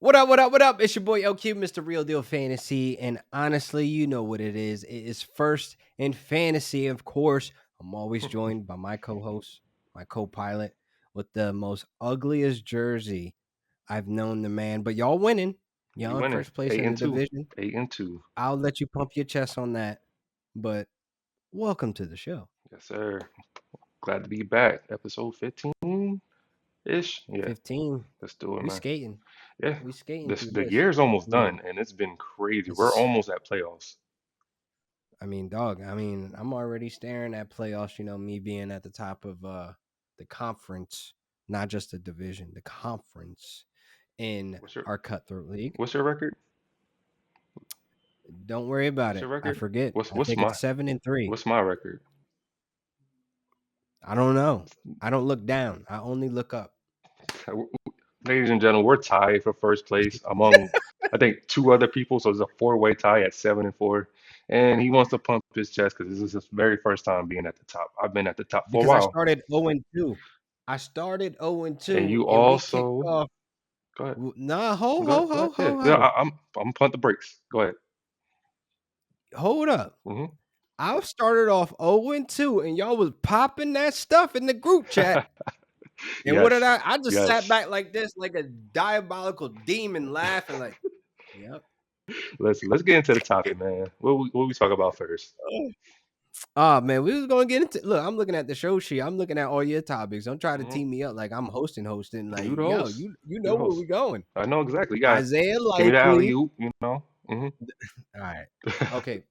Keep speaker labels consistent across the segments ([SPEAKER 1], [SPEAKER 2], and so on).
[SPEAKER 1] What up, what up, what up? It's your boy LQ, Mr. Real Deal Fantasy. And honestly, you know what it is. It is first in fantasy, of course. I'm always joined by my co-host, my co-pilot, with the most ugliest jersey I've known the man. But y'all winning.
[SPEAKER 2] We
[SPEAKER 1] Y'all in
[SPEAKER 2] winning
[SPEAKER 1] first place
[SPEAKER 2] eight
[SPEAKER 1] in the
[SPEAKER 2] and two,
[SPEAKER 1] division.
[SPEAKER 2] 8-2.
[SPEAKER 1] I'll let you pump your chest on that. But welcome to the show.
[SPEAKER 2] Yes, sir. Glad to be back. Episode 15 ish. Yeah,
[SPEAKER 1] 15.
[SPEAKER 2] let's do it,
[SPEAKER 1] We
[SPEAKER 2] man.
[SPEAKER 1] skating.
[SPEAKER 2] Yeah,
[SPEAKER 1] We skating
[SPEAKER 2] this
[SPEAKER 1] through
[SPEAKER 2] the
[SPEAKER 1] this.
[SPEAKER 2] year's almost
[SPEAKER 1] I mean,
[SPEAKER 2] done, and it's been crazy. We're
[SPEAKER 1] it's
[SPEAKER 2] almost at playoffs.
[SPEAKER 1] dog. I'm already staring at playoffs. Me being at the top of the conference, not just the division, the conference in
[SPEAKER 2] What's your
[SPEAKER 1] our cutthroat league.
[SPEAKER 2] What's your record?
[SPEAKER 1] Don't worry about
[SPEAKER 2] What's
[SPEAKER 1] it.
[SPEAKER 2] your
[SPEAKER 1] I
[SPEAKER 2] record?
[SPEAKER 1] forget.
[SPEAKER 2] What's
[SPEAKER 1] I
[SPEAKER 2] what's
[SPEAKER 1] think
[SPEAKER 2] my
[SPEAKER 1] it's 7-3.
[SPEAKER 2] What's my record?
[SPEAKER 1] I don't know. I don't look down. I only look up.
[SPEAKER 2] Ladies and gentlemen, we're tied for first place among I think two other people, so it's a four-way tie at 7-4. And he wants to pump his chest because this is his very first time being at the top. I've been at the top for a
[SPEAKER 1] Because I
[SPEAKER 2] while.
[SPEAKER 1] started 0-2. I started
[SPEAKER 2] And
[SPEAKER 1] 0-2,
[SPEAKER 2] you
[SPEAKER 1] and we kicked
[SPEAKER 2] also
[SPEAKER 1] off.
[SPEAKER 2] go ahead.
[SPEAKER 1] Nah, ho,
[SPEAKER 2] Go ahead.
[SPEAKER 1] ho,
[SPEAKER 2] Go ahead.
[SPEAKER 1] ho,
[SPEAKER 2] Yeah.
[SPEAKER 1] ho,
[SPEAKER 2] Yeah.
[SPEAKER 1] ho.
[SPEAKER 2] I'm punt the brakes. Go ahead.
[SPEAKER 1] Hold up.
[SPEAKER 2] Hmm.
[SPEAKER 1] I started off 0-2, and y'all was popping that stuff in the group chat. And what did
[SPEAKER 2] Yes.
[SPEAKER 1] I just sat
[SPEAKER 2] Yes.
[SPEAKER 1] back like this, like a diabolical demon laughing, like, yep.
[SPEAKER 2] Let's get into the topic, man. What we talk about first?
[SPEAKER 1] Oh man, we was gonna get into look, I'm looking at the show sheet. I'm looking at all your topics. Don't try to
[SPEAKER 2] Hmm.
[SPEAKER 1] team me up like I'm hosting. Like,
[SPEAKER 2] You the
[SPEAKER 1] yo,
[SPEAKER 2] host.
[SPEAKER 1] you
[SPEAKER 2] You
[SPEAKER 1] know
[SPEAKER 2] the
[SPEAKER 1] where we
[SPEAKER 2] host.
[SPEAKER 1] going.
[SPEAKER 2] I know exactly. You got
[SPEAKER 1] Isaiah
[SPEAKER 2] give me the alley
[SPEAKER 1] Likely.
[SPEAKER 2] oop. You know. Hmm.
[SPEAKER 1] All right. Okay.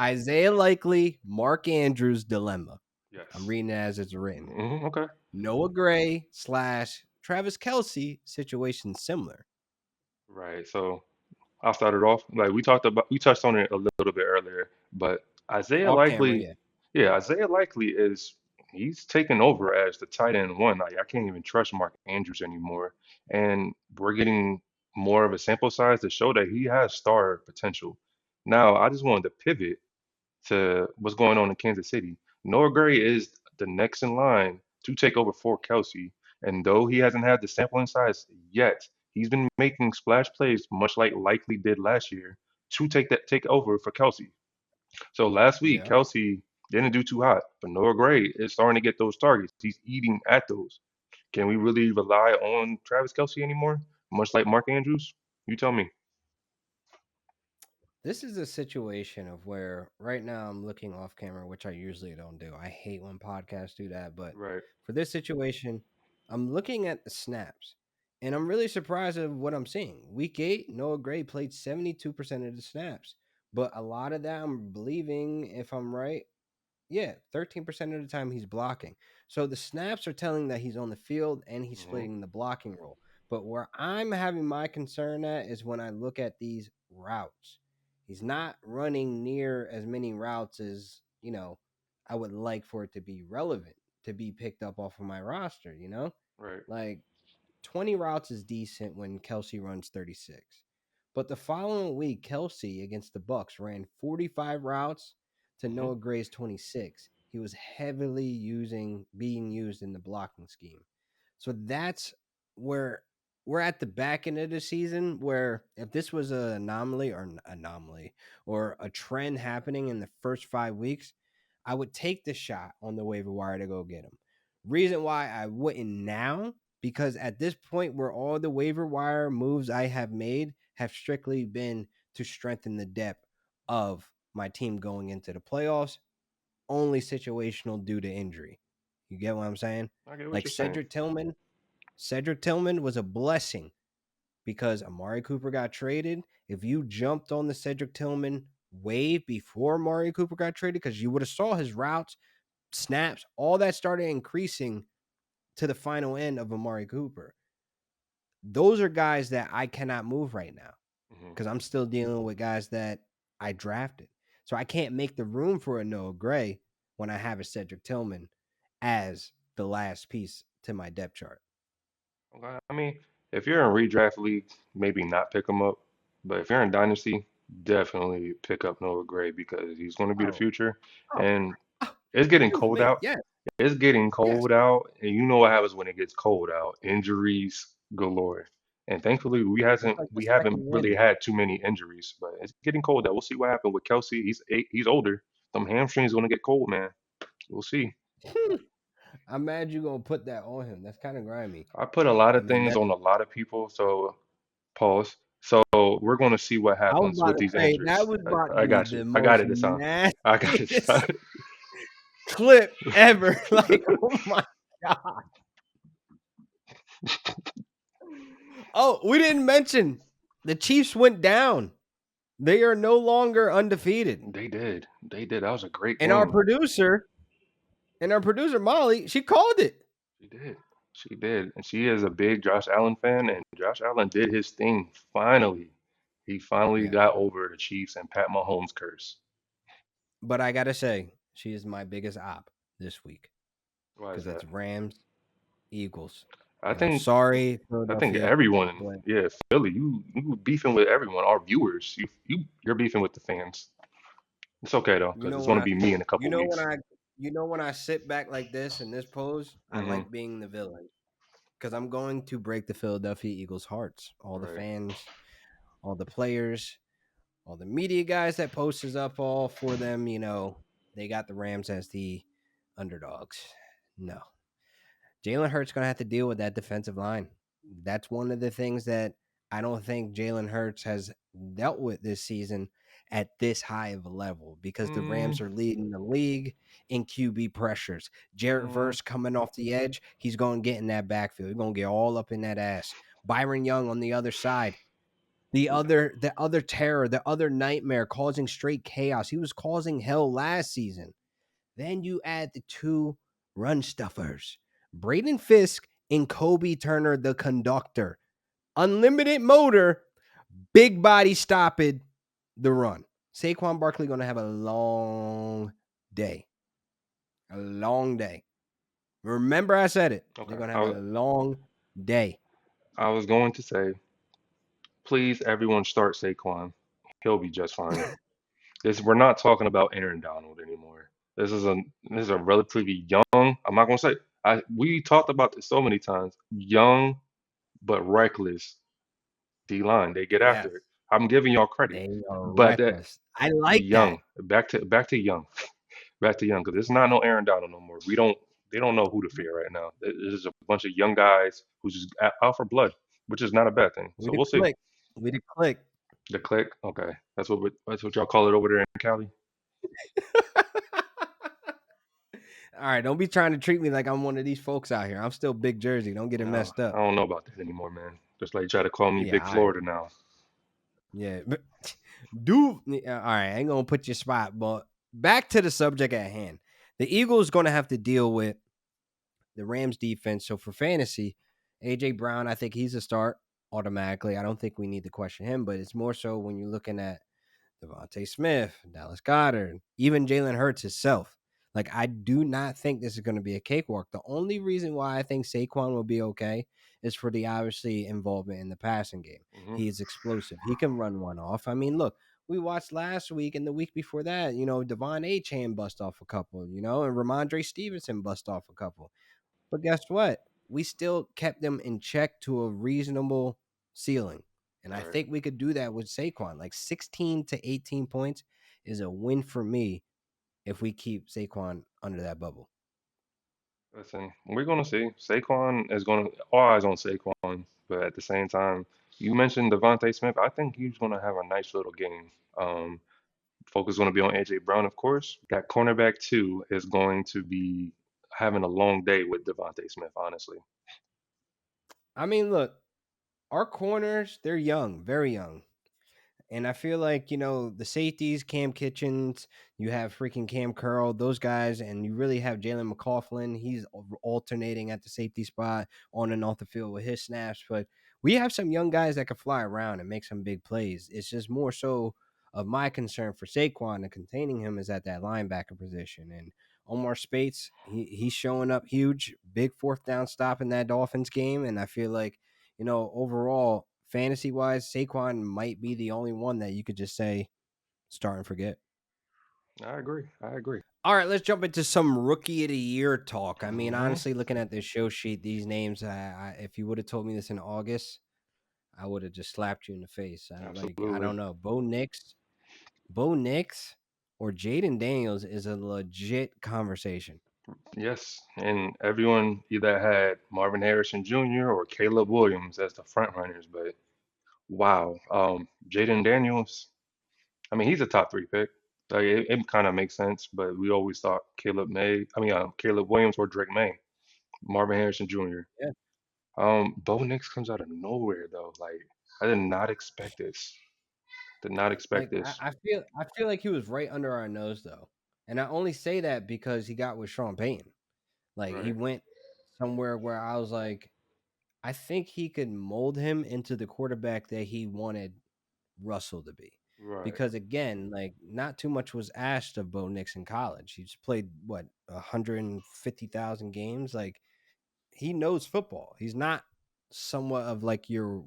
[SPEAKER 1] Isaiah Likely, Mark Andrews dilemma. I'm
[SPEAKER 2] Yes.
[SPEAKER 1] reading it as it's written.
[SPEAKER 2] Okay.
[SPEAKER 1] Noah Gray / Travis Kelsey situation similar.
[SPEAKER 2] Right. So I'll start it off. Like we touched on it a little bit earlier, but Isaiah
[SPEAKER 1] Off camera,
[SPEAKER 2] Likely,
[SPEAKER 1] yeah.
[SPEAKER 2] yeah, Isaiah Likely he's taken over as the tight end one. Like I can't even trust Mark Andrews anymore, and we're getting more of a sample size to show that he has star potential. Now I just wanted to pivot to what's going on in Kansas City. Noah Gray is the next in line to take over for Kelsey, and though he hasn't had the sampling size yet, he's been making splash plays much like Likely did last year to take over for Kelsey. So last week,
[SPEAKER 1] Yeah.
[SPEAKER 2] Kelsey didn't do too hot, but Noah Gray is starting to get those targets. He's eating at those. Can we really rely on Travis Kelsey anymore? Much like Mark Andrews? You tell me.
[SPEAKER 1] This is a situation of where right now I'm looking off camera, which I usually don't do. I hate when podcasts do that, but
[SPEAKER 2] Right.
[SPEAKER 1] for this situation, I'm looking at the snaps, and I'm really surprised at what I'm seeing. Week 8, Noah Gray played 72% of the snaps, but a lot of that I'm believing, if I'm right, yeah, 13% of the time he's blocking. So the snaps are telling that he's on the field and he's
[SPEAKER 2] Hmm.
[SPEAKER 1] splitting the blocking role. But where I'm having my concern at is when I look at these routes. He's not running near as many routes as, I would like for it to be relevant to be picked up off of my roster.
[SPEAKER 2] Right.
[SPEAKER 1] Like 20 routes is decent when Kelsey runs 36. But the following week, Kelsey against the Bucks ran 45 routes to
[SPEAKER 2] Hmm.
[SPEAKER 1] Noah Gray's 26. He was heavily being used in the blocking scheme. So that's where we're at the back end of the season where if this was an anomaly or a trend happening in the first 5 weeks, I would take the shot on the waiver wire to go get him. Reason why I wouldn't now, because at this point where all the waiver wire moves I have made have strictly been to strengthen the depth of my team going into the playoffs, only situational due to injury. You get what I'm saying?
[SPEAKER 2] I get what
[SPEAKER 1] Like
[SPEAKER 2] you're saying.
[SPEAKER 1] Cedric Tillman was a blessing because Amari Cooper got traded. If you jumped on the Cedric Tillman wave before Amari Cooper got traded, because you would have saw his routes, snaps, all that started increasing to the final end of Amari Cooper. Those are guys that I cannot move right now
[SPEAKER 2] Hmm.
[SPEAKER 1] because I'm still dealing with guys that I drafted. So I can't make the room for a Noah Gray when I have a Cedric Tillman as the last piece to my depth chart.
[SPEAKER 2] Okay. I mean, if you're in redraft league, maybe not pick him up. But if you're in dynasty, definitely pick up Noah Gray because he's going to be the
[SPEAKER 1] Oh,
[SPEAKER 2] future.
[SPEAKER 1] oh,
[SPEAKER 2] And
[SPEAKER 1] oh,
[SPEAKER 2] it's getting
[SPEAKER 1] you've
[SPEAKER 2] cold
[SPEAKER 1] made
[SPEAKER 2] out.
[SPEAKER 1] yes,
[SPEAKER 2] It's getting
[SPEAKER 1] yes.
[SPEAKER 2] cold out, and you know what happens when it gets cold out. Injuries galore. And thankfully,
[SPEAKER 1] It's like the
[SPEAKER 2] we haven't
[SPEAKER 1] second
[SPEAKER 2] really
[SPEAKER 1] wind.
[SPEAKER 2] had too many injuries. But it's getting cold. Out. We'll see what happens with Kelsey. He's older. Them hamstrings gonna get cold, man. We'll see.
[SPEAKER 1] I'm mad you gonna put that on him. That's kind of grimy.
[SPEAKER 2] I put a lot
[SPEAKER 1] I
[SPEAKER 2] of
[SPEAKER 1] mean,
[SPEAKER 2] things
[SPEAKER 1] that's.
[SPEAKER 2] on a lot of people, so pause. So we're gonna see what
[SPEAKER 1] I was
[SPEAKER 2] happens
[SPEAKER 1] about
[SPEAKER 2] with
[SPEAKER 1] to
[SPEAKER 2] these
[SPEAKER 1] say that
[SPEAKER 2] injuries.
[SPEAKER 1] was about to
[SPEAKER 2] I
[SPEAKER 1] be
[SPEAKER 2] got you.
[SPEAKER 1] the
[SPEAKER 2] I got
[SPEAKER 1] most
[SPEAKER 2] it this time. I got it this
[SPEAKER 1] nastiest
[SPEAKER 2] time.
[SPEAKER 1] clip ever. Like, oh my god. Oh, we didn't mention the Chiefs went down. They are no longer undefeated.
[SPEAKER 2] They did. They did. That was a great
[SPEAKER 1] And our
[SPEAKER 2] game.
[SPEAKER 1] producer, Molly, she called it.
[SPEAKER 2] She did. She did. And she is a big Josh Allen fan, and Josh Allen did his thing finally. He finally
[SPEAKER 1] Yeah.
[SPEAKER 2] got over the Chiefs and Pat Mahomes' curse.
[SPEAKER 1] But I gotta say, she is my biggest op this week
[SPEAKER 2] Why is
[SPEAKER 1] because
[SPEAKER 2] that?
[SPEAKER 1] it's Rams, Eagles.
[SPEAKER 2] I
[SPEAKER 1] And I'm
[SPEAKER 2] think
[SPEAKER 1] sorry,
[SPEAKER 2] I think
[SPEAKER 1] Philadelphia,
[SPEAKER 2] everyone,
[SPEAKER 1] but
[SPEAKER 2] yeah, Philly, you beefing with everyone, our viewers. You're beefing with the fans. It's okay though,
[SPEAKER 1] you
[SPEAKER 2] because
[SPEAKER 1] know
[SPEAKER 2] it's
[SPEAKER 1] when
[SPEAKER 2] gonna
[SPEAKER 1] I
[SPEAKER 2] be me in a
[SPEAKER 1] you
[SPEAKER 2] couple
[SPEAKER 1] know when
[SPEAKER 2] weeks.
[SPEAKER 1] I when I sit back like this in this pose, I
[SPEAKER 2] Hmm.
[SPEAKER 1] like being the villain because I'm going to break the Philadelphia Eagles hearts. All the
[SPEAKER 2] Right.
[SPEAKER 1] fans, all the players, all the media guys that posted up all for them, they got the Rams as the underdogs. No. Jalen Hurts going to have to deal with that defensive line. That's one of the things that I don't think Jalen Hurts has dealt with this season at this high of a level because the
[SPEAKER 2] Mm,
[SPEAKER 1] Rams are leading the league in QB pressures. Jarrett
[SPEAKER 2] mm,
[SPEAKER 1] Verse coming off the edge, he's going to get in that backfield. He's going to get all up in that ass. Byron Young on the other side, the other terror, the other nightmare causing straight chaos. He was causing hell last season. Then you add the two run stuffers, Braden Fisk and Kobe Turner, the conductor. Unlimited motor, big body stopping the run. Saquon Barkley going to have a long day. A long day. Remember, I said it. They're
[SPEAKER 2] okay.
[SPEAKER 1] going to have a long day.
[SPEAKER 2] I was going to say, please, everyone, start Saquon. He'll be just fine. This we're not talking about Aaron Donald anymore. This is a relatively young. I'm not gonna say. We talked about this so many times. Young but reckless D line. They get
[SPEAKER 1] Yes,
[SPEAKER 2] after it. I'm giving y'all credit,
[SPEAKER 1] they are
[SPEAKER 2] but that
[SPEAKER 1] reckless. I like that.
[SPEAKER 2] young. Back to young. Back to young because it's not no Aaron Donald no more. We don't. They don't know who to fear right now. This is a bunch of young guys who's just out for blood, which is not a bad thing.
[SPEAKER 1] We
[SPEAKER 2] So
[SPEAKER 1] did
[SPEAKER 2] we'll see.
[SPEAKER 1] click. We did click.
[SPEAKER 2] The click. Okay, that's what y'all call it over there in Cali.
[SPEAKER 1] All right, don't be trying to treat me like I'm one of these folks out here. I'm still Big Jersey. Don't get it
[SPEAKER 2] No,
[SPEAKER 1] messed
[SPEAKER 2] I
[SPEAKER 1] up.
[SPEAKER 2] don't know about that anymore, man. Just like you try to call me
[SPEAKER 1] Yeah,
[SPEAKER 2] Big
[SPEAKER 1] all right.
[SPEAKER 2] Florida now.
[SPEAKER 1] Yeah. But do all right, I ain't gonna put your spot, but back to the subject at hand. The Eagles gonna have to deal with the Rams defense. So for fantasy, AJ Brown, I think he's a start automatically. I don't think we need to question him, but it's more so when you're looking at Devontae Smith, Dallas Goddard, even Jalen Hurts himself. Like, I do not think this is going to be a cakewalk. The only reason why I think Saquon will be okay is for the obviously involvement in the passing game.
[SPEAKER 2] Hmm.
[SPEAKER 1] He is explosive. He can run one off. I mean, look, we watched last week and the week before that, Devon A. Chain bust off a couple, and Ramondre Stevenson bust off a couple. But guess what? We still kept them in check to a reasonable ceiling. And I
[SPEAKER 2] All right.
[SPEAKER 1] think we could do that with Saquon. Like 16 to 18 points is a win for me if we keep Saquon under that bubble.
[SPEAKER 2] Listen, we're gonna see. Saquon is gonna all eyes on Saquon, but at the same time, you mentioned Devontae Smith. I think he's gonna have a nice little game. Focus gonna be on AJ Brown, of course. That cornerback too is going to be having a long day with Devontae Smith, honestly.
[SPEAKER 1] I mean, look, our corners, they're young, very young. And I feel like, the safeties, Cam Kitchens, you have freaking Cam Curl, those guys, and you really have Jalen McLaughlin. He's alternating at the safety spot on and off the field with his snaps. But we have some young guys that can fly around and make some big plays. It's just more so of my concern for Saquon and containing him is at that linebacker position. And Omar Spates, he's showing up huge, big fourth down stop in that Dolphins game. And I feel like overall, fantasy wise, Saquon might be the only one that you could just say start and forget.
[SPEAKER 2] I agree. I agree.
[SPEAKER 1] All right, let's jump into some rookie of the year talk. I mean,
[SPEAKER 2] Hmm.
[SPEAKER 1] honestly, looking at this show sheet, these names, if you would have told me this in August, I would have just slapped you in the face. I
[SPEAKER 2] Absolutely.
[SPEAKER 1] don't know. Bo Nix, or Jaden Daniels is a legit conversation.
[SPEAKER 2] Yes, and everyone either had Marvin Harrison Jr. or Caleb Williams as the front runners, but wow, Jaden Daniels. I mean, he's a top three pick. Like it kind of makes sense, but we always thought Caleb Williams or Drake May, Marvin Harrison Jr.
[SPEAKER 1] Yeah.
[SPEAKER 2] Bo Nix comes out of nowhere though. Like I did not expect this. Did not expect
[SPEAKER 1] Like
[SPEAKER 2] this.
[SPEAKER 1] I feel like he was right under our nose though. And I only say that because he got with Sean Payton. Like he
[SPEAKER 2] Right,
[SPEAKER 1] went somewhere where I was like, I think he could mold him into the quarterback that he wanted Russell to be.
[SPEAKER 2] right,
[SPEAKER 1] Because again, like not too much was asked of Bo Nix in college. He's played what 150,000 games. Like he knows football. He's not somewhat of like your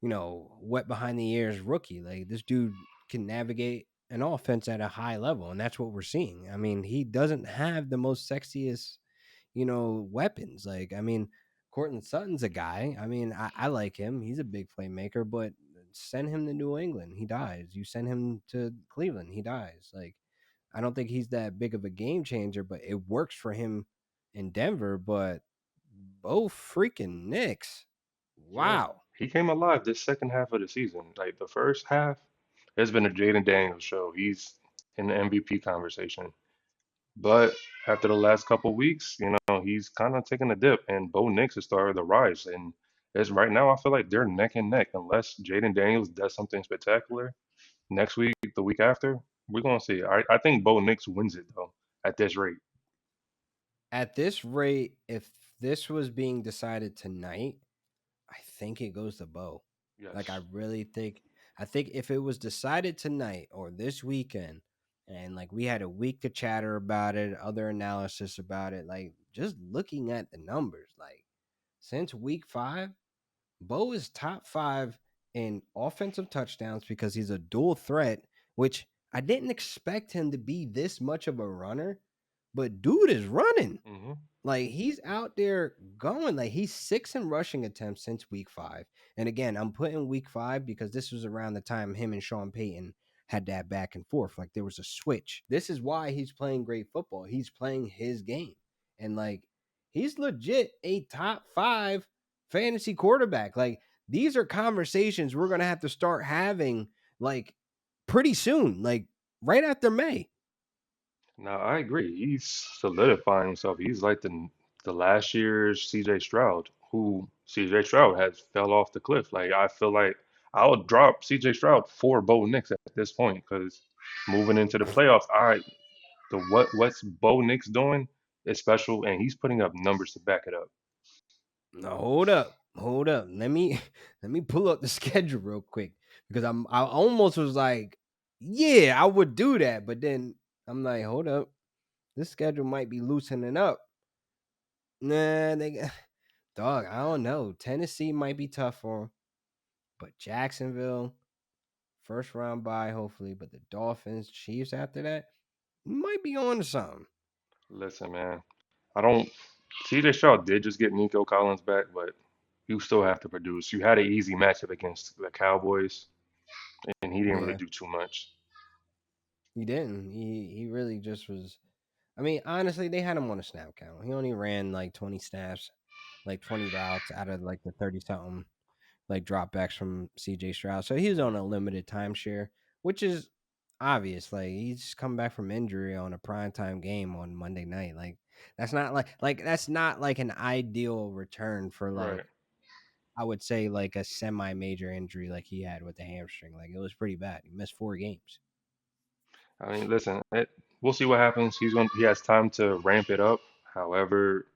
[SPEAKER 1] wet behind the ears rookie. Like this dude can navigate an offense at a high level, and that's what we're seeing. I mean, he doesn't have the most sexiest, weapons. Like, I mean, Cortland Sutton's a guy. I mean, I like him. He's a big playmaker, but send him to New England, he dies. You send him to Cleveland, he dies. Like, I don't think he's that big of a game changer, but it works for him in Denver. But both freaking Knicks.
[SPEAKER 2] yeah.
[SPEAKER 1] Wow.
[SPEAKER 2] He came alive this second half of the season. Like the first half, it's been a Jaden Daniels show. He's in the MVP conversation. But after the last couple weeks, he's kind of taking a dip, and Bo Nix has started to rise. And as right now, I feel like they're neck and neck. Unless Jaden Daniels does something spectacular next week, the week after, we're gonna see. I think Bo Nix wins it though at this rate.
[SPEAKER 1] At this rate, if this was being decided tonight, I think it goes to Bo. Like I
[SPEAKER 2] Yes.
[SPEAKER 1] really think I think if it was decided tonight or this weekend and like we had a week to chatter about it, other analysis about it, like just looking at the numbers, like since week 5, Bo is top 5 in offensive touchdowns because he's a dual threat, which I didn't expect him to be this much of a runner, but dude is running.
[SPEAKER 2] Hmm.
[SPEAKER 1] Like he's out there going. Like he's 6 in rushing attempts since week 5. And again, I'm putting week 5 because this was around the time him and Sean Payton had that back and forth. Like there was a switch. This is why he's playing great football. He's playing his game. And like he's legit a top 5 fantasy quarterback. Like these are conversations we're going to have to start having like pretty soon, like right after May.
[SPEAKER 2] Now I agree. He's solidifying himself. He's like the last year's CJ Stroud, who CJ Stroud has fell off the cliff. Like I feel like I would drop CJ Stroud for Bo Nix at this point because moving into the playoffs, what's Bo Nix doing is special, and he's putting up numbers to back it up.
[SPEAKER 1] No, hold up. Let me pull up the schedule real quick because I almost was like, yeah, I would do that, but then I'm like, hold up, this schedule might be loosening up. Nah, dog. I don't know. Tennessee might be tough for them, but Jacksonville first round bye hopefully, but the Dolphins, Chiefs after that might be on to something.
[SPEAKER 2] Listen, man, I don't. CJ Stroud did just get Nico Collins back, but you still have to produce. You had an easy matchup against the Cowboys, and he didn't really
[SPEAKER 1] Yeah,
[SPEAKER 2] do too much.
[SPEAKER 1] he didn't. He really just was. I mean, honestly, they had him on a snap count. He only ran like 20 snaps, like 20 routes out of like the 30 something, like dropbacks from CJ Stroud. So he was on a limited timeshare, which is obvious. Like he's just come back from injury on a primetime game on Monday night. Like that's not like an ideal return for like
[SPEAKER 2] Right.
[SPEAKER 1] I would say like a semi major injury like he had with the hamstring. Like it was pretty bad. He missed 4 games.
[SPEAKER 2] I mean, listen, we'll see what happens. He has time to ramp it up. However,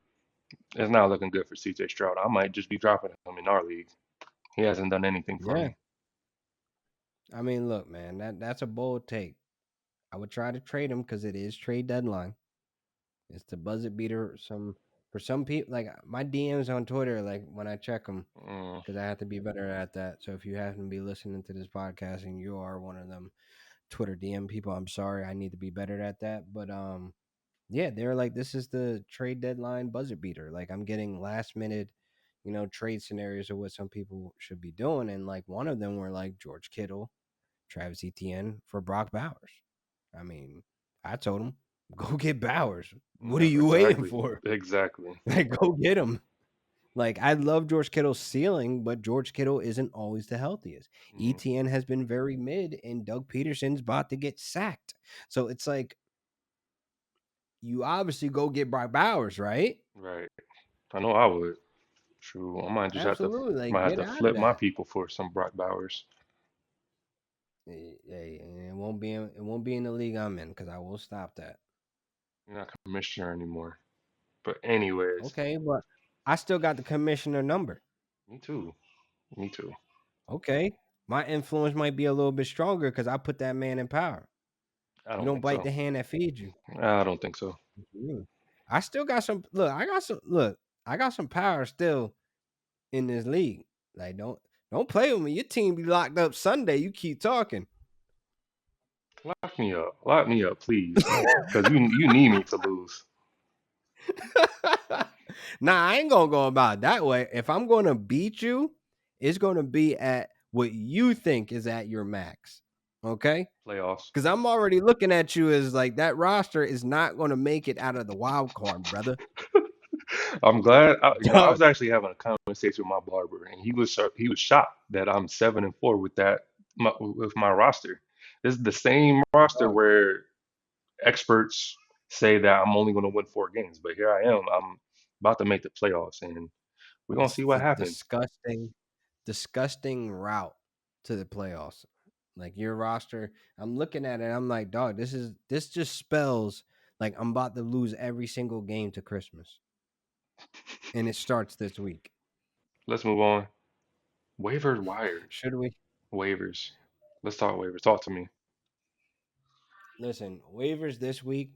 [SPEAKER 2] it's not looking good for CJ Stroud. I might just be dropping him in our league. He hasn't done anything for
[SPEAKER 1] Yeah.
[SPEAKER 2] me.
[SPEAKER 1] I mean, look, man, that's a bold take. I would try to trade him because it is trade deadline. It's the buzzer beater. For some people, like my DMs on Twitter, like when I check them,
[SPEAKER 2] Mm,
[SPEAKER 1] because I have to be better at that. So if you happen to be listening to this podcast and you are one of them Twitter DM people, I'm sorry. I need to be better at that. But yeah, they're like, this is the trade deadline buzzer beater. Like I'm getting last minute, trade scenarios of what some people should be doing. And like one of them were like George Kittle, Travis Etienne for Brock Bowers. I mean, I told him, go get Bowers. What are
[SPEAKER 2] Yeah,
[SPEAKER 1] you waiting
[SPEAKER 2] exactly.
[SPEAKER 1] for?
[SPEAKER 2] Exactly.
[SPEAKER 1] Like, go get him. Like, I love George Kittle's ceiling, but George Kittle isn't always the healthiest.
[SPEAKER 2] Mhm.
[SPEAKER 1] ETN has been very mid, and Doug Peterson's about to get sacked. So it's like, you obviously go get Brock Bowers, right?
[SPEAKER 2] Right. I know I would. True. I might just have to
[SPEAKER 1] Absolutely. Like,
[SPEAKER 2] might have
[SPEAKER 1] get
[SPEAKER 2] to
[SPEAKER 1] out of
[SPEAKER 2] flip my
[SPEAKER 1] that.
[SPEAKER 2] people for some Brock Bowers.
[SPEAKER 1] Hey, it won't be in the league I'm in because I will stop that.
[SPEAKER 2] You're not commissioner anymore. But anyways,
[SPEAKER 1] Okay, but I still got the commissioner number.
[SPEAKER 2] me too. Me too.
[SPEAKER 1] Okay. My influence might be a little bit stronger because I put that man in power.
[SPEAKER 2] I
[SPEAKER 1] You
[SPEAKER 2] don't
[SPEAKER 1] don't
[SPEAKER 2] think
[SPEAKER 1] bite
[SPEAKER 2] so.
[SPEAKER 1] the hand that feeds you.
[SPEAKER 2] I don't think so.
[SPEAKER 1] Mm. I still got some look, I got some power still in this league. Like don't play with me. Your team be locked up Sunday. You keep talking.
[SPEAKER 2] Lock me up. Lock me up, please. Because you need me to lose.
[SPEAKER 1] Nah, I ain't gonna go about it that way. If I'm gonna beat you, it's gonna be at what you think is at your max. Okay?
[SPEAKER 2] Playoffs.
[SPEAKER 1] Because I'm already looking at you as like that roster is not gonna make it out of the wild card, brother.
[SPEAKER 2] I'm glad. I
[SPEAKER 1] Dog,
[SPEAKER 2] was actually having a conversation with my barber, and he was shocked that I'm 7-4 with with my roster. This is the same roster
[SPEAKER 1] dog,
[SPEAKER 2] where experts say that I'm only going to win 4 games, but here I am. I'm about to make the playoffs, and we're gonna
[SPEAKER 1] it's
[SPEAKER 2] see what
[SPEAKER 1] the
[SPEAKER 2] happens.
[SPEAKER 1] disgusting route to the playoffs. Like your roster, I'm looking at it. I'm like, dog, this just spells like I'm about to lose every single game to Christmas, and it starts this week.
[SPEAKER 2] Let's move on. Waivers wired.
[SPEAKER 1] Should we
[SPEAKER 2] Waivers. Let's talk waivers. Talk to me.
[SPEAKER 1] listen? Waivers this week.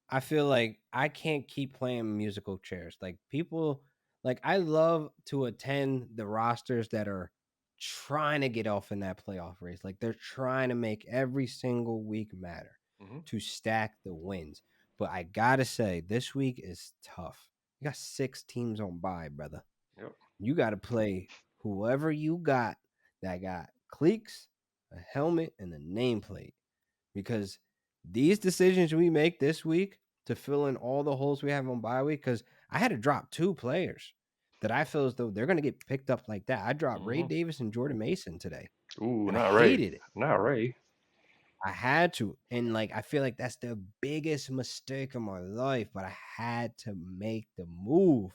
[SPEAKER 1] I feel like I can't keep playing musical chairs. Like people, like I love to attend the rosters that are trying to get off in that playoff race. Like they're trying to make every single week matter
[SPEAKER 2] Hmm.
[SPEAKER 1] to stack the wins. But I gotta say, this week is tough. You got 6 teams on bye, brother.
[SPEAKER 2] Yep.
[SPEAKER 1] You got to play whoever you got that got cleats, a helmet, and a nameplate because these decisions we make this week to fill in all the holes we have on bye week, because I had to drop 2 players that I feel as though they're going to get picked up like that. I dropped Ray
[SPEAKER 2] Hmm.
[SPEAKER 1] Davis and Jordan Mason today,
[SPEAKER 2] Ooh,
[SPEAKER 1] and I
[SPEAKER 2] not Ray.
[SPEAKER 1] hated it.
[SPEAKER 2] Not Ray.
[SPEAKER 1] I had to. And like, I feel like that's the biggest mistake of my life, but I had to make the move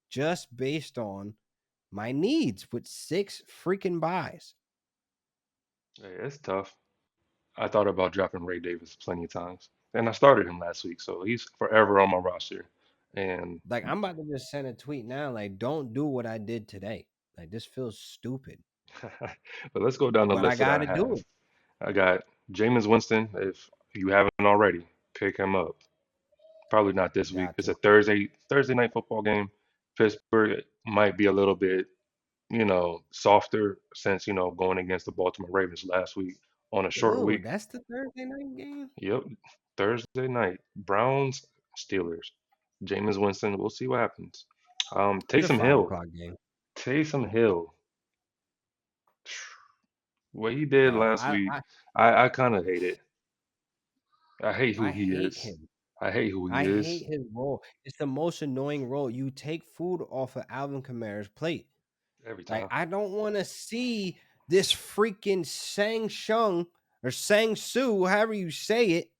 [SPEAKER 1] just based on my needs with 6 freaking buys.
[SPEAKER 2] Hey, it's tough. I thought about dropping Ray Davis plenty of times, and I started him last week, so he's forever on my roster. And
[SPEAKER 1] Like, I'm about to just send a tweet now, like, don't do what I did today. Like, this feels stupid,
[SPEAKER 2] but let's go down the
[SPEAKER 1] but I
[SPEAKER 2] list that
[SPEAKER 1] got
[SPEAKER 2] I
[SPEAKER 1] to do
[SPEAKER 2] have.
[SPEAKER 1] it.
[SPEAKER 2] I got Jameis Winston. If you haven't already, pick him up. Probably not this week.
[SPEAKER 1] Got
[SPEAKER 2] It's a
[SPEAKER 1] to.
[SPEAKER 2] Thursday night football game. Pittsburgh might be a little bit, softer since, going against the Baltimore Ravens last week on a short
[SPEAKER 1] Ooh,
[SPEAKER 2] week.
[SPEAKER 1] that's the Thursday night game?
[SPEAKER 2] Yep. Thursday night. Browns, Steelers. Jameis Winston. We'll see what happens.
[SPEAKER 1] It's a
[SPEAKER 2] Taysom
[SPEAKER 1] 5
[SPEAKER 2] Hill.
[SPEAKER 1] o'clock game.
[SPEAKER 2] Taysom Hill. What he did
[SPEAKER 1] Dog,
[SPEAKER 2] last week, I kind of hate it. I hate who
[SPEAKER 1] I
[SPEAKER 2] he
[SPEAKER 1] hate
[SPEAKER 2] is.
[SPEAKER 1] him.
[SPEAKER 2] I hate who he
[SPEAKER 1] I
[SPEAKER 2] is
[SPEAKER 1] hate his role. It's the most annoying role. You take food off of Alvin Kamara's plate.
[SPEAKER 2] every
[SPEAKER 1] Like,
[SPEAKER 2] time.
[SPEAKER 1] I don't want to see this freaking Sang Shung or Sang Su, however you say it,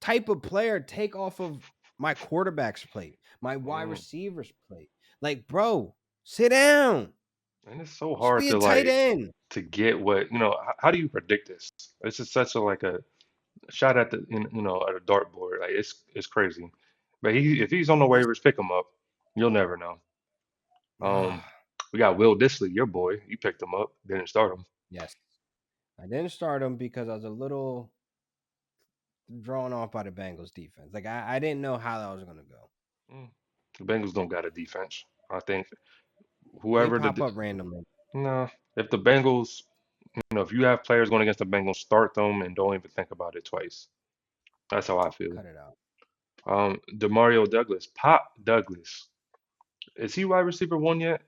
[SPEAKER 1] type of player take off of my quarterback's plate, my wide
[SPEAKER 2] Mm.
[SPEAKER 1] receiver's plate. Like, bro, sit down.
[SPEAKER 2] And it's so
[SPEAKER 1] Just
[SPEAKER 2] hard
[SPEAKER 1] be a tight end.
[SPEAKER 2] to get what, how do you predict this? This is such a like a shot at at a dartboard. Like it's crazy. But if he's on the
[SPEAKER 1] You just
[SPEAKER 2] waivers, pick him up. You'll never know. Um, we got Will Disley, your boy. You picked him up, didn't start him.
[SPEAKER 1] yes. I didn't start him because I was a little drawn off by the Bengals defense. Like I didn't know how that was gonna go.
[SPEAKER 2] Mm. The Bengals don't got a defense. I think
[SPEAKER 1] They
[SPEAKER 2] whoever
[SPEAKER 1] pop up randomly.
[SPEAKER 2] no, if the Bengals, if you have players going against the Bengals, start them and don't even think about it twice. That's how I feel.
[SPEAKER 1] Cut it out.
[SPEAKER 2] Demario Douglas, Pop Douglas. Is he wide receiver one yet?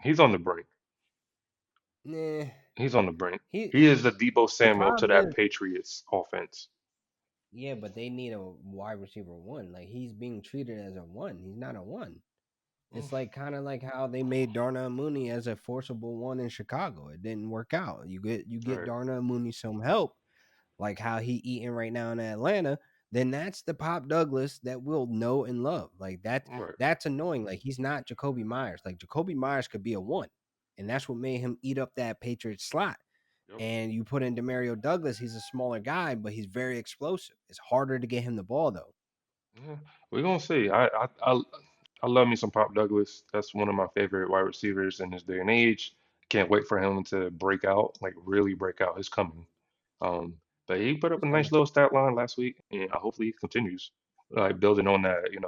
[SPEAKER 2] He's on the brink.
[SPEAKER 1] Nah,
[SPEAKER 2] He's on the brink.
[SPEAKER 1] he.
[SPEAKER 2] He is the Debo
[SPEAKER 1] The
[SPEAKER 2] Samuel to
[SPEAKER 1] problem
[SPEAKER 2] that
[SPEAKER 1] is,
[SPEAKER 2] Patriots offense.
[SPEAKER 1] yeah, but they need a wide receiver one. Like he's being treated as a one. He's not a one.
[SPEAKER 2] Mm,
[SPEAKER 1] It's like kind of like how they made Darnell Mooney as a forcible one in Chicago. It didn't work out. You get
[SPEAKER 2] right,
[SPEAKER 1] Darnell Mooney some help, like how he eating right now in Atlanta, then that's the Pop Douglas that we'll know and love. Like
[SPEAKER 2] right.
[SPEAKER 1] that's annoying. Like he's not Jacoby Myers. Like Jacoby Myers could be a one, and that's what made him eat up that Patriots slot.
[SPEAKER 2] Yep.
[SPEAKER 1] And you put in Demario Douglas, he's a smaller guy, but he's very explosive. It's harder to get him the ball though.
[SPEAKER 2] Yeah, we're gonna see. I love me some Pop Douglas. That's one of my favorite wide receivers in this day and age. Can't wait for him to break out, like really break out. He's coming. Um, but he put up a
[SPEAKER 1] He's
[SPEAKER 2] nice
[SPEAKER 1] coming.
[SPEAKER 2] little stat line last week, and hopefully he continues, like building on that,
[SPEAKER 1] It's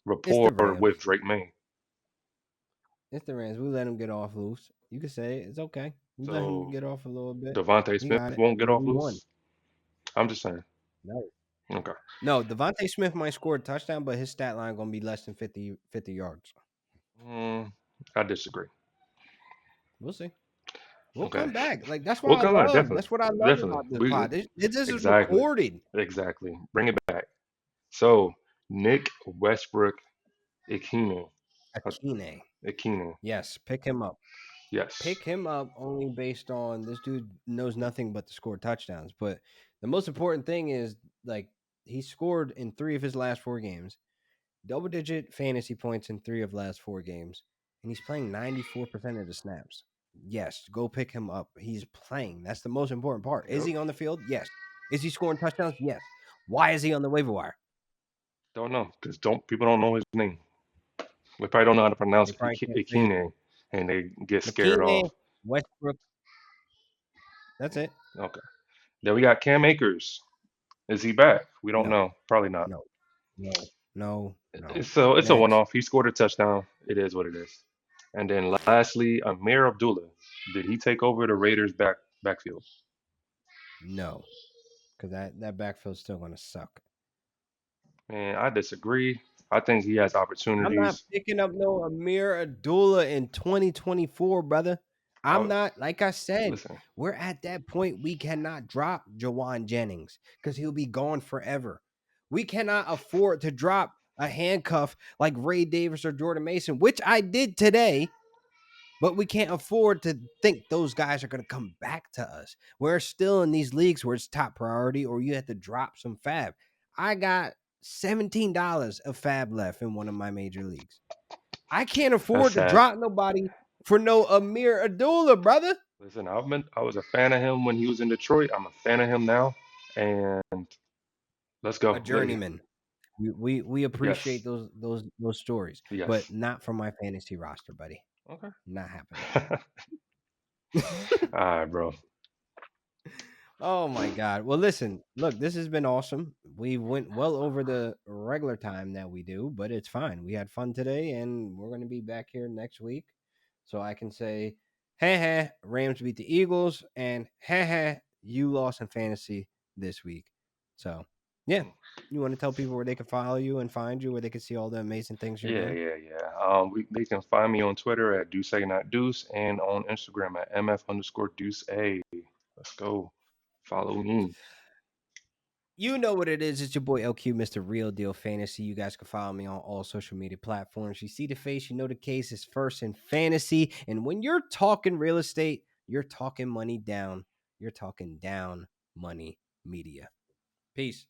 [SPEAKER 2] rapport
[SPEAKER 1] the
[SPEAKER 2] with
[SPEAKER 1] Rams.
[SPEAKER 2] Drake May.
[SPEAKER 1] It's the Rams. We let him get off loose. You can say it. It's okay. We let him
[SPEAKER 2] So
[SPEAKER 1] get off a little bit.
[SPEAKER 2] Devontae
[SPEAKER 1] He
[SPEAKER 2] Smith
[SPEAKER 1] got it.
[SPEAKER 2] won't get off
[SPEAKER 1] We won.
[SPEAKER 2] loose. I'm just saying.
[SPEAKER 1] No.
[SPEAKER 2] Okay.
[SPEAKER 1] No, Devontae Smith might score a touchdown, but his stat line gonna be less than 50 yards.
[SPEAKER 2] Mm, I disagree.
[SPEAKER 1] We'll see. We'll
[SPEAKER 2] Okay.
[SPEAKER 1] come back. Like that's what
[SPEAKER 2] We'll
[SPEAKER 1] I
[SPEAKER 2] come on,
[SPEAKER 1] love.
[SPEAKER 2] definitely,
[SPEAKER 1] That's what I love
[SPEAKER 2] definitely.
[SPEAKER 1] about this
[SPEAKER 2] We
[SPEAKER 1] pod. This is
[SPEAKER 2] exactly,
[SPEAKER 1] recorded.
[SPEAKER 2] exactly. Bring it back. So Nick Westbrook Ikine, uh,
[SPEAKER 1] Akine.
[SPEAKER 2] Ikine,
[SPEAKER 1] Yes, pick him up.
[SPEAKER 2] yes.
[SPEAKER 1] Pick him up only based on this dude knows nothing but to score touchdowns. But the most important thing is like he scored in 3 of his last 4 games, double digit fantasy points in 3 of last 4 games, and he's playing 94% of the snaps. Yes, go pick him up. He's playing. That's the most important part. Is
[SPEAKER 2] Yep.
[SPEAKER 1] he on the field? Yes. Is he scoring touchdowns? Yes. Why is he on the waiver wire?
[SPEAKER 2] Don't know because don't people don't know his name. They probably don't know how to pronounce
[SPEAKER 1] They probably can't say his name.
[SPEAKER 2] Ikine, and they get scared
[SPEAKER 1] McKinney,
[SPEAKER 2] off.
[SPEAKER 1] Westbrook. That's it.
[SPEAKER 2] Okay. Then we got Cam Akers. Is he back? We don't
[SPEAKER 1] No,
[SPEAKER 2] know. Probably not.
[SPEAKER 1] no, no, no, no.
[SPEAKER 2] It's a
[SPEAKER 1] Next.
[SPEAKER 2] one-off. He scored a touchdown. It is what it is. And then lastly, Amir Abdullah. Did he take over the Raiders backfield?
[SPEAKER 1] No, because that backfield's still going to suck.
[SPEAKER 2] Man, I disagree. I think he has
[SPEAKER 1] I'm not
[SPEAKER 2] opportunities.
[SPEAKER 1] picking up no Amir Abdullah in 2024, brother. I'm
[SPEAKER 2] I,
[SPEAKER 1] not, like I said,
[SPEAKER 2] listen,
[SPEAKER 1] we're at that point we cannot drop Jawan Jennings because he'll be gone forever. We cannot afford to drop a handcuff like Ray Davis or Jordan Mason, which I did today, but we can't afford to think those guys are going to come back to us. We're still in these leagues where it's top priority or you have to drop some fab. I got $17 of fab left in one of my major leagues. I can't
[SPEAKER 2] that's
[SPEAKER 1] afford to
[SPEAKER 2] sad.
[SPEAKER 1] drop nobody for no Amir Abdullah, brother.
[SPEAKER 2] Listen, I was a fan of him when he was in Detroit. I'm a fan of him now. And let's
[SPEAKER 1] A
[SPEAKER 2] go.
[SPEAKER 1] journeyman. We appreciate
[SPEAKER 2] Yes.
[SPEAKER 1] those stories, but
[SPEAKER 2] Yes.
[SPEAKER 1] not from my fantasy roster, buddy.
[SPEAKER 2] Okay.
[SPEAKER 1] Not happening.
[SPEAKER 2] All right, bro.
[SPEAKER 1] Oh my god. Well, listen, look, this has been awesome. We went well over the regular time that we do, but it's fine. We had fun today, and we're going to be back here next week. So I can say, hey, hey, Rams beat the Eagles, and hey, hey, you lost in fantasy this week. So, yeah. You want to tell people where they can follow you and find you, where they can see all the amazing things you're
[SPEAKER 2] Yeah,
[SPEAKER 1] doing?
[SPEAKER 2] yeah, yeah. They can find me on Twitter at Deuce Not Deuce and on Instagram at MF_Deuce A. Let's go. Follow me.
[SPEAKER 1] You know what it is. It's your boy LQ, Mr. Real Deal Fantasy. You guys can follow me on all social media platforms. You see the face, you know the case is first in fantasy. And when you're talking real estate, you're talking money down. You're talking down money media. Peace.